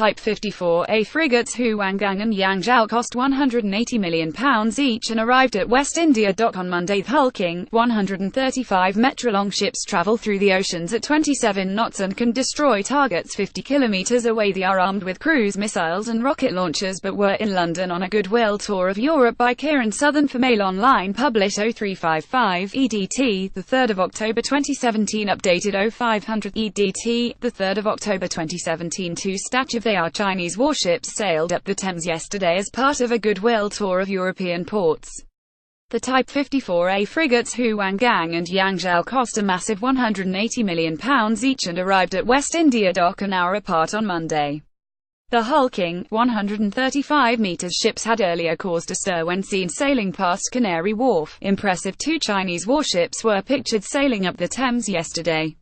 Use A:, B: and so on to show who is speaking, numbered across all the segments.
A: Type 54A frigates Huanggang and Yangzhou cost £180 million each and arrived at West India Dock on Monday. The hulking, 135-metre-long ships travel through the oceans at 27 knots and can destroy targets 50 kilometres away. They are armed with cruise missiles and rocket launchers, but were in London on a goodwill tour of Europe by Kieran Southern for Mail Online. Published 0355 EDT, 3 October 2017. Updated 0500 EDT, 3 October 2017. Two statue. They are Chinese warships sailed up the Thames yesterday as part of a goodwill tour of European ports. The Type 54A frigates Huanggang and Yangzhou cost a massive £180 million each and arrived at West India Dock an hour apart on Monday. The hulking, 135 meters ships had earlier caused a stir when seen sailing past Canary Wharf. Impressive two Chinese warships were pictured sailing up the Thames yesterday.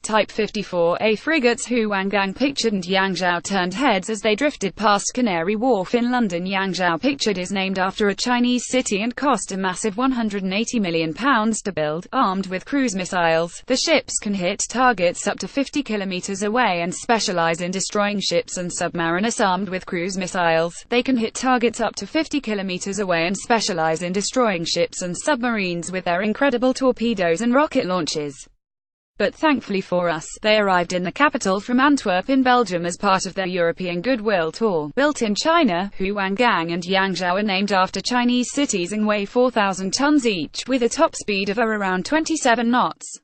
A: Type 54A frigates Huanggang pictured and Yangzhou turned heads as they drifted past Canary Wharf in London. Yangzhou pictured is named after a Chinese city and cost a massive £180 million to build. Armed with cruise missiles, the ships can hit targets up to 50 kilometers away and specialize in destroying ships and submariners. Armed with cruise missiles, they can hit targets up to 50 kilometers away and specialize in destroying ships and submarines with their incredible torpedoes and rocket launches. But thankfully for us, they arrived in the capital from Antwerp in Belgium as part of their European goodwill tour. Built in China, Huanggang and Yangzhou are named after Chinese cities and weigh 4,000 tons each, with a top speed of around 27 knots.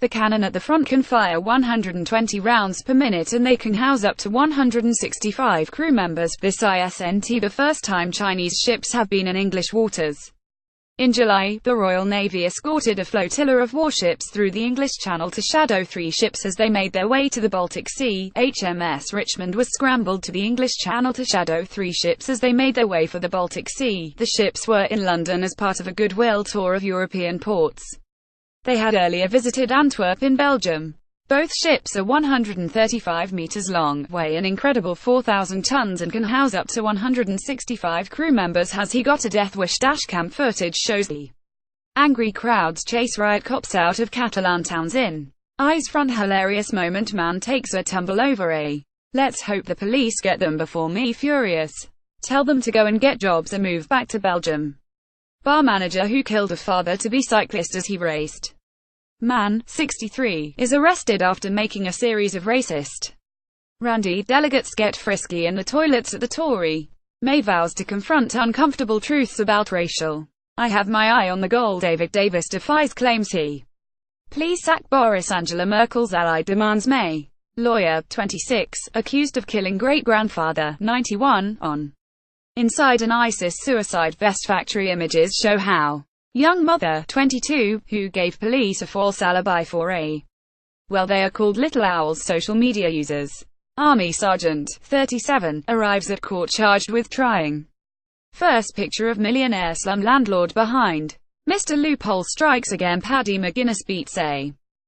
A: The cannon at the front can fire 120 rounds per minute and they can house up to 165 crew members. This isn't the first time Chinese ships have been in English waters. In July, the Royal Navy escorted a flotilla of warships through the English Channel to shadow three ships as they made their way to the Baltic Sea. HMS Richmond was scrambled to the English Channel to shadow three ships as they made their way for the Baltic Sea. The ships were in London as part of a goodwill tour of European ports. They had earlier visited Antwerp in Belgium. Both ships are 135 meters long, weigh an incredible 4,000 tons and can house up to 165 crew members. Has he got a death wish? Dashcam footage shows the angry crowds chase riot cops out of Catalan towns in Eyes front. Hilarious moment. Man takes a tumble over a "let's hope the police get them before me" furious. Tell them to go and get jobs and move back to Belgium. Bar manager who killed a father-to-be cyclist as he raced. Man, 63, is arrested after making a series of racist randy. Delegates get frisky in the toilets at the Tory. May vows to confront uncomfortable truths about racial "I have my eye on the goal." David Davis defies claims he please sack Boris. Angela Merkel's ally demands May. Lawyer, 26, accused of killing great-grandfather, 91, on inside an ISIS suicide vest. Factory images show how young mother, 22, who gave police a false alibi for a well, they are called Little Owls social media users. Army Sergeant, 37, arrives at court charged with trying. First picture of millionaire slum landlord behind Mr. Loophole strikes again. Paddy McGuinness beats a